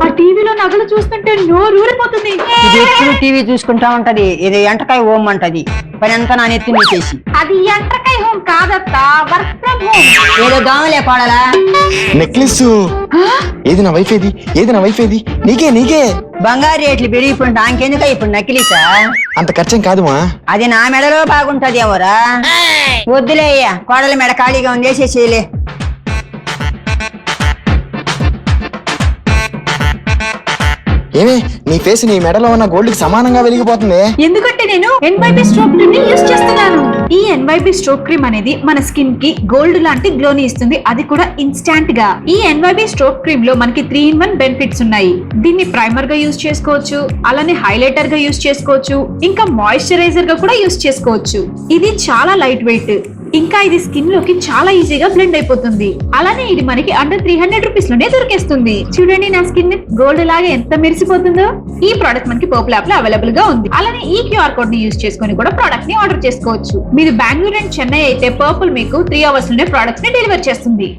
ఆ టీవీలో నగలు చూస్తుంటే నోరూరిపోతుంది. ఇది ఎప్పుడు టీవీ చూసుకుంటా ఉంటది, ఇది ఎంటకాయ ఓం అంటది. పని అంతా నా నెత్తి నీకేసి. అది ఎంటకాయ హోమ్ కాదత్తా, వర్క్ ఫ్రమ్ హోమ్. ఏదో దోమలే పాడాలా. నెక్లెస్ ఏది నా వైఫ్, ఏది నా వైఫ్, ఏది నీకే నీకే. బంగారు రేట్లు పెరిగిపోయింటా ఇంకెందుక ఇప్పుడు నకిలీసా? అంత ఖర్చేం కాదుమా. అది నా మెడలో బాగుంటది ఎవరా. వద్దులే అయ్యా, కోడల మెడ ఖాళీగా ఉంది, వేసేసేయలే. ఏమే నీ ఫేస్ నీ మెడలో ఉన్న గోల్డ్ కి సమానంగా వెలిగిపోతుంది. ఎందుకంటే నేను NYB స్ట్రోక్ క్రీమ్ ని యూస్ చేస్తున్నాను. ఈ NYB స్ట్రోక్ క్రీమ్ అనేది మన స్కిన్ కి గోల్డ్ లాంటి గ్లోని ఇస్తుంది, అది కూడా ఇన్స్టాంట్ గా. ఈ NYB స్ట్రోక్ క్రీమ్ లో మనకి 3-in-1 బెనిఫిట్స్ ఉన్నాయి. దీన్ని ప్రైమర్ గా యూస్ చేసుకోవచ్చు, అలానే హైలైటర్ గా యూస్ చేసుకోవచ్చు, ఇంకా మాయిశ్చరైజర్ గా కూడా యూస్ చేసుకోవచ్చు. ఇది చాలా లైట్ వెయిట్, ఇంకా ఇది స్కిన్ లోకి చాలా ఈజీగా బ్లెండ్ అయిపోతుంది. అలానే ఇది మనకి అండర్ 300 రూపీస్ లోనే దొరికేస్తుంది. చూడండి నా స్కిన్ గోల్డ్ లాగా ఎంత మెరిసిపోతుందో. ఈ ప్రోడక్ట్ మనకి పర్పుల్ యాప్ లో అవైలబుల్ గా ఉంది. అలానే ఈ QR కోడ్ ని యూస్ చేసుకుని కూడా ప్రోడక్ట్ ని ఆర్డర్ చేసుకోవచ్చు. మీరు బెంగళూరు అండ్ చెన్నై అయితే పర్పుల్ మీకు 3 hours లోనే ప్రోడక్ట్స్ ని డెలివర్ చేస్తుంది.